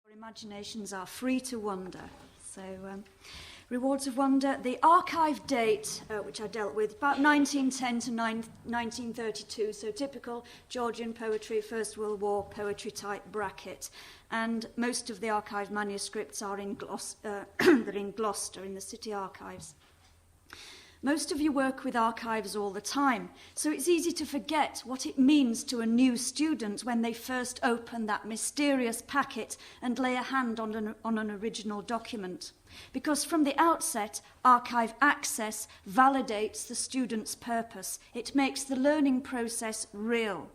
Our imaginations are free to wander. So, Rewards of Wonder, the archive date, which I dealt with, about 1910 to 1932, so typical Georgian poetry, First World War poetry type bracket. And most of the archive manuscripts are in they're in Gloucester, in the city archives. Most of you work with archives all the time, so it's easy to forget what it means to a new student when they first open that mysterious packet and lay a hand on an original document. Because from the outset, archive access validates the student's purpose. It makes the learning process real.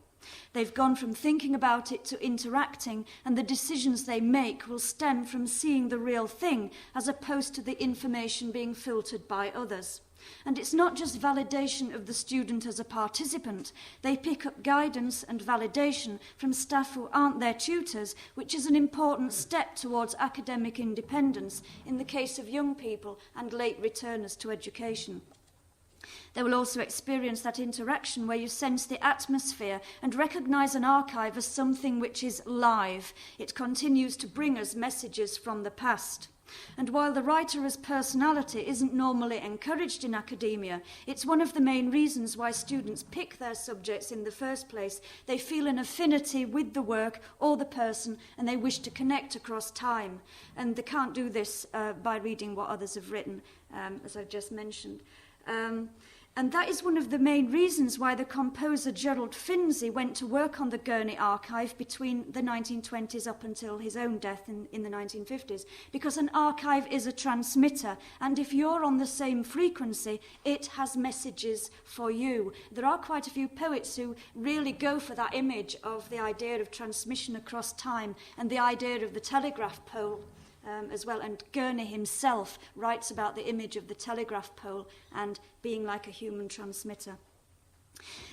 They've gone from thinking about it to interacting, and the decisions they make will stem from seeing the real thing as opposed to the information being filtered by others. And it's not just validation of the student as a participant. They pick up guidance and validation from staff who aren't their tutors, which is an important step towards academic independence in the case of young people and late returners to education. They will also experience that interaction where you sense the atmosphere and recognise an archive as something which is live. It continues to bring us messages from the past. And while the writer's personality isn't normally encouraged in academia, it's one of the main reasons why students pick their subjects in the first place. They feel an affinity with the work or the person, and they wish to connect across time. And they can't do this by reading what others have written, as I've just mentioned. And that is one of the main reasons why the composer Gerald Finzi went to work on the Gurney archive between the 1920s up until his own death in the 1950s, because an archive is a transmitter, and if you're on the same frequency, it has messages for you. There are quite a few poets who really go for that image of the idea of transmission across time and the idea of the telegraph pole. As well, and Gurney himself writes about the image of the telegraph pole and being like a human transmitter.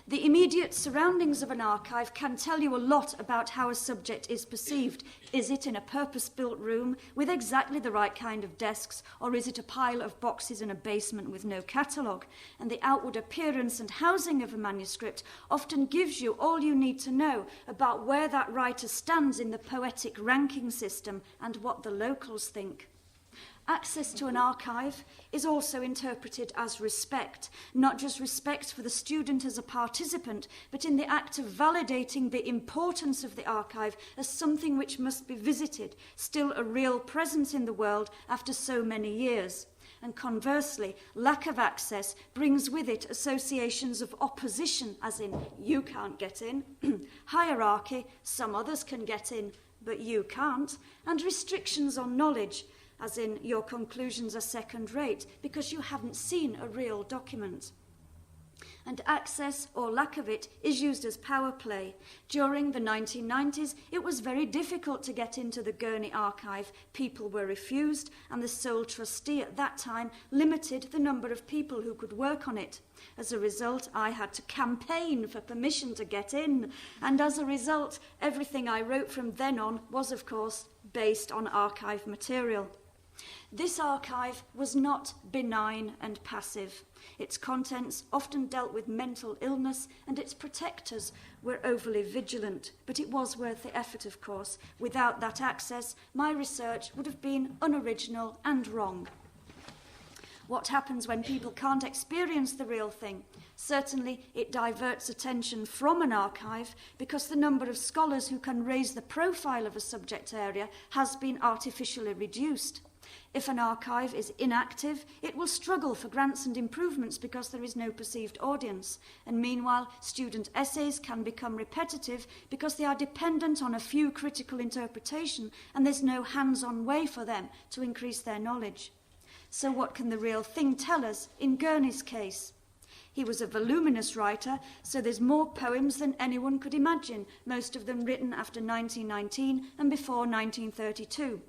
The immediate surroundings of an archive can tell you a lot about how a subject is perceived. Is it in a purpose-built room with exactly the right kind of desks, or is it a pile of boxes in a basement with no catalogue? And the outward appearance and housing of a manuscript often gives you all you need to know about where that writer stands in the poetic ranking system and what the locals think. Access to an archive is also interpreted as respect, not just respect for the student as a participant, but in the act of validating the importance of the archive as something which must be visited, still a real presence in the world after so many years. And conversely, lack of access brings with it associations of opposition, as in, you can't get in, hierarchy, some others can get in, but you can't, and restrictions on knowledge, as in your conclusions are second-rate because you haven't seen a real document. And access, or lack of it, is used as power play. During the 1990s, it was very difficult to get into the Gurney archive. People were refused, and the sole trustee at that time limited the number of people who could work on it. As a result, I had to campaign for permission to get in, and as a result, everything I wrote from then on was, of course, based on archive material. This archive was not benign and passive. Its contents often dealt with mental illness, and its protectors were overly vigilant. But it was worth the effort, of course. Without that access, my research would have been unoriginal and wrong. What happens when people can't experience the real thing? Certainly, it diverts attention from an archive because the number of scholars who can raise the profile of a subject area has been artificially reduced. If an archive is inactive, it will struggle for grants and improvements because there is no perceived audience. And meanwhile, student essays can become repetitive because they are dependent on a few critical interpretation and there's no hands-on way for them to increase their knowledge. So what can the real thing tell us in Gurney's case? He was a voluminous writer, so there's more poems than anyone could imagine, most of them written after 1919 and before 1932.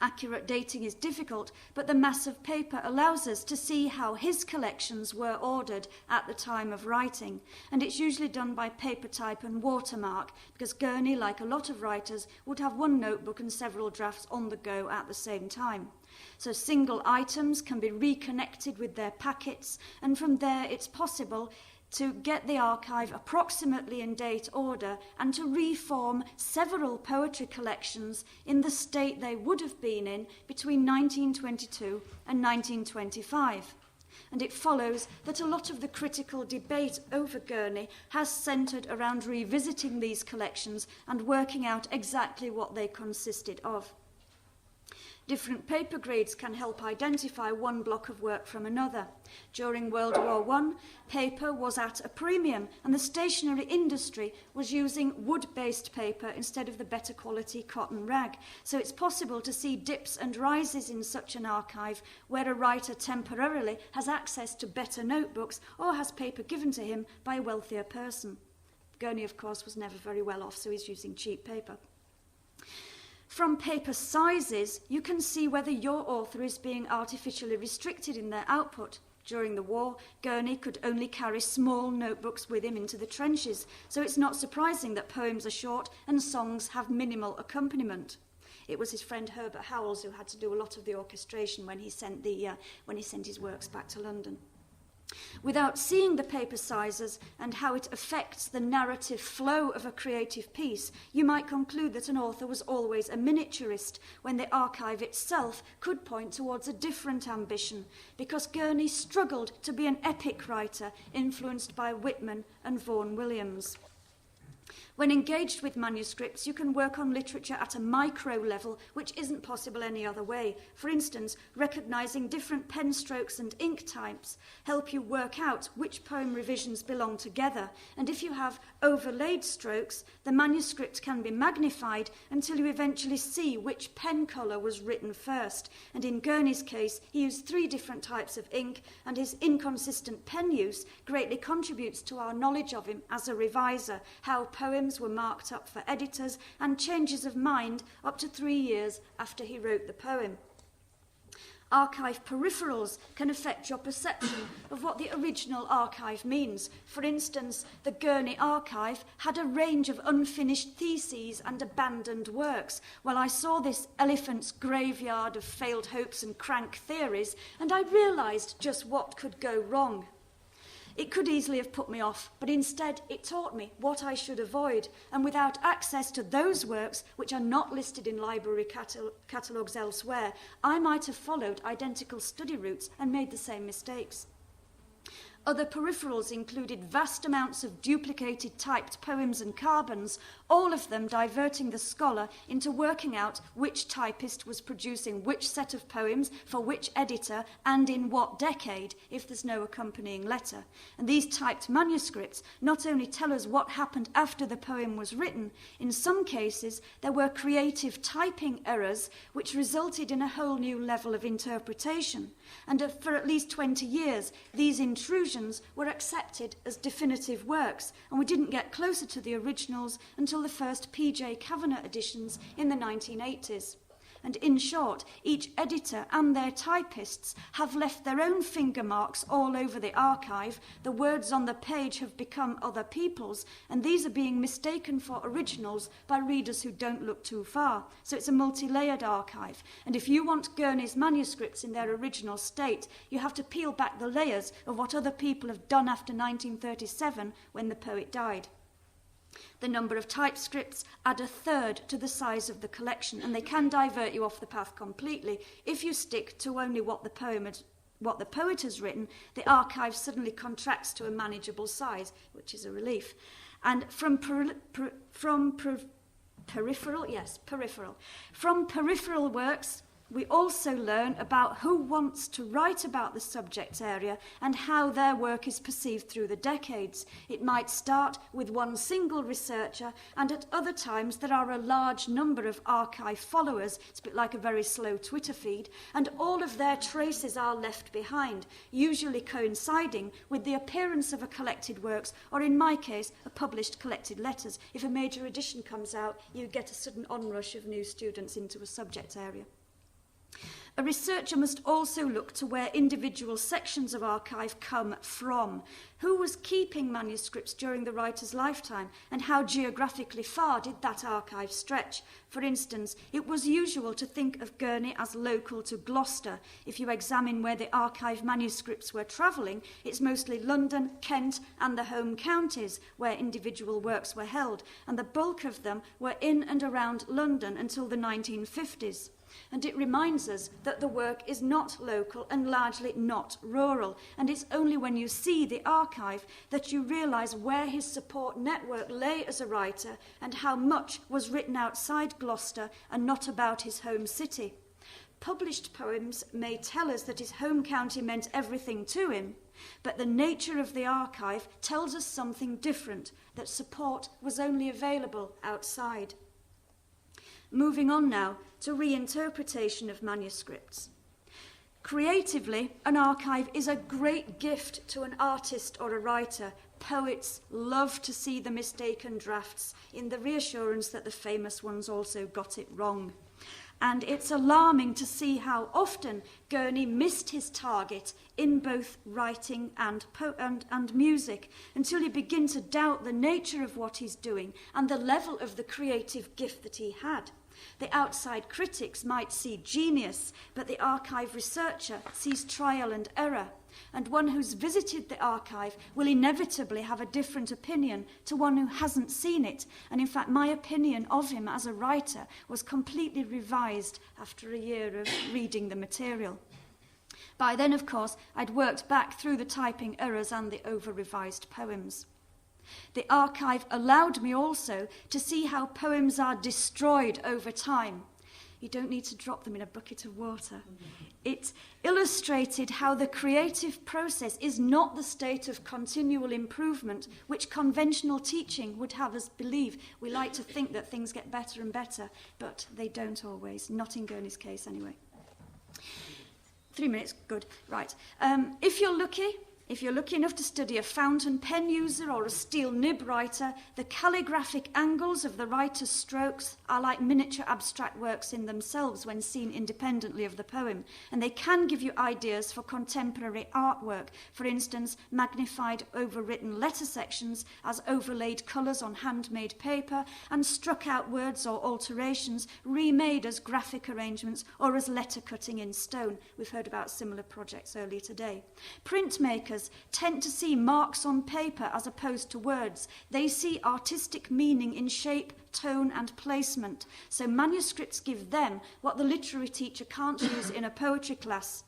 Accurate dating is difficult, but the mass of paper allows us to see how his collections were ordered at the time of writing, and it's usually done by paper type and watermark, because Gurney, like a lot of writers, would have one notebook and several drafts on the go at the same time. So single items can be reconnected with their packets, and from there it's possible to get the archive approximately in date order and to reform several poetry collections in the state they would have been in between 1922 and 1925. And it follows that a lot of the critical debate over Gurney has centred around revisiting these collections and working out exactly what they consisted of. Different paper grades can help identify one block of work from another. During World War I, paper was at a premium, and the stationery industry was using wood-based paper instead of the better quality cotton rag. So it's possible to see dips and rises in such an archive where a writer temporarily has access to better notebooks or has paper given to him by a wealthier person. Gurney, of course, was never very well off, so he's using cheap paper. From paper sizes, you can see whether your author is being artificially restricted in their output. During the war, Gurney could only carry small notebooks with him into the trenches, so it's not surprising that poems are short and songs have minimal accompaniment. It was his friend Herbert Howells who had to do a lot of the orchestration when he sent his works back to London. Without seeing the paper sizes and how it affects the narrative flow of a creative piece, you might conclude that an author was always a miniaturist, when the archive itself could point towards a different ambition, because Gurney struggled to be an epic writer influenced by Whitman and Vaughan Williams. When engaged with manuscripts, you can work on literature at a micro level, which isn't possible any other way. For instance, recognising different pen strokes and ink types help you work out which poem revisions belong together. And if you have overlaid strokes, the manuscript can be magnified until you eventually see which pen colour was written first. And in Gurney's case, he used 3 different types of ink, and his inconsistent pen use greatly contributes to our knowledge of him as a reviser, how poems were marked up for editors, and changes of mind up to 3 years after he wrote the poem. Archive peripherals can affect your perception of what the original archive means. For instance, the Gurney archive had a range of unfinished theses and abandoned works, while I saw this elephant's graveyard of failed hopes and crank theories, and I realised just what could go wrong. It could easily have put me off, but instead it taught me what I should avoid, and without access to those works, which are not listed in library catalogues elsewhere, I might have followed identical study routes and made the same mistakes. Other peripherals included vast amounts of duplicated typed poems and carbons, all of them diverting the scholar into working out which typist was producing which set of poems for which editor and in what decade, if there's no accompanying letter. And these typed manuscripts not only tell us what happened after the poem was written, in some cases there were creative typing errors which resulted in a whole new level of interpretation. And for at least 20 years, these intrusions were accepted as definitive works, and we didn't get closer to the originals until the first P.J. Kavanagh editions in the 1980s. And in short, each editor and their typists have left their own finger marks all over the archive. The words on the page have become other people's, and these are being mistaken for originals by readers who don't look too far. So it's a multi-layered archive. And if you want Gurney's manuscripts in their original state, you have to peel back the layers of what other people have done after 1937 when the poet died. The number of typescripts add a third to the size of the collection, and they can divert you off the path completely. If you stick to only what the poet has written, the archive suddenly contracts to a manageable size, which is a relief. And from peripheral works, we also learn about who wants to write about the subject area and how their work is perceived through the decades. It might start with one single researcher, and at other times there are a large number of archive followers. It's a bit like a very slow Twitter feed, and all of their traces are left behind, usually coinciding with the appearance of a collected works, or in my case, a published collected letters. If a major edition comes out, you get a sudden onrush of new students into a subject area. A researcher must also look to where individual sections of archive come from. Who was keeping manuscripts during the writer's lifetime, and how geographically far did that archive stretch? For instance, it was usual to think of Gurney as local to Gloucester. If you examine where the archive manuscripts were travelling, it's mostly London, Kent, and the home counties where individual works were held, and the bulk of them were in and around London until the 1950s. And it reminds us that the work is not local and largely not rural, and it's only when you see the archive that you realise where his support network lay as a writer and how much was written outside Gloucester and not about his home city. Published poems may tell us that his home county meant everything to him, but the nature of the archive tells us something different, that support was only available outside. Moving on now to reinterpretation of manuscripts. Creatively, an archive is a great gift to an artist or a writer. Poets love to see the mistaken drafts in the reassurance that the famous ones also got it wrong. And it's alarming to see how often Gurney missed his target in both writing and music, until you begin to doubt the nature of what he's doing and the level of the creative gift that he had. The outside critics might see genius, but the archive researcher sees trial and error. And one who's visited the archive will inevitably have a different opinion to one who hasn't seen it. And in fact, my opinion of him as a writer was completely revised after a year of reading the material. By then, of course, I'd worked back through the typing errors and the over-revised poems. The archive allowed me also to see how poems are destroyed over time. You don't need to drop them in a bucket of water. It illustrated how the creative process is not the state of continual improvement which conventional teaching would have us believe. We like to think that things get better and better, but they don't always, not in Gurney's case anyway. 3 minutes, good, right. If you're lucky enough to study a fountain pen user or a steel nib writer, the calligraphic angles of the writer's strokes are like miniature abstract works in themselves when seen independently of the poem, and they can give you ideas for contemporary artwork. For instance, magnified overwritten letter sections as overlaid colours on handmade paper, and struck out words or alterations remade as graphic arrangements or as letter cutting in stone. We've heard about similar projects earlier today. Printmakers tend to see marks on paper as opposed to words. They see artistic meaning in shape, tone and placement. So manuscripts give them what the literary teacher can't use in a poetry class.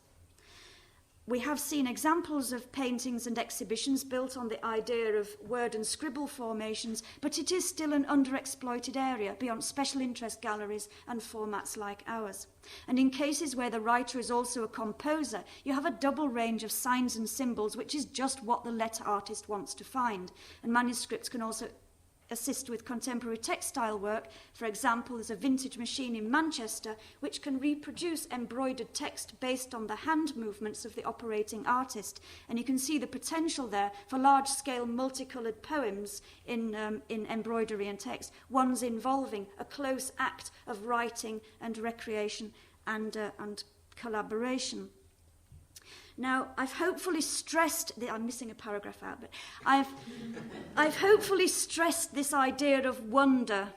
We have seen examples of paintings and exhibitions built on the idea of word and scribble formations, but it is still an underexploited area beyond special interest galleries and formats like ours. And in cases where the writer is also a composer, you have a double range of signs and symbols, which is just what the letter artist wants to find. And manuscripts can also assist with contemporary textile work. For example, there's a vintage machine in Manchester which can reproduce embroidered text based on the hand movements of the operating artist. And you can see the potential there for large-scale multicoloured poems in embroidery and text, ones involving a close act of writing and recreation and collaboration. Now, I've hopefully stressed, I'm missing a paragraph out, but I've hopefully stressed this idea of wonder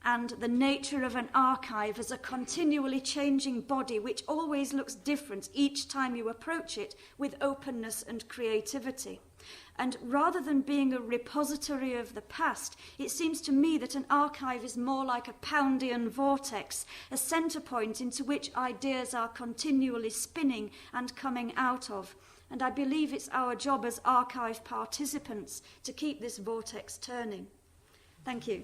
and the nature of an archive as a continually changing body which always looks different each time you approach it with openness and creativity. And rather than being a repository of the past, it seems to me that an archive is more like a Poundian vortex, a centre point into which ideas are continually spinning and coming out of. And I believe it's our job as archive participants to keep this vortex turning. Thank you.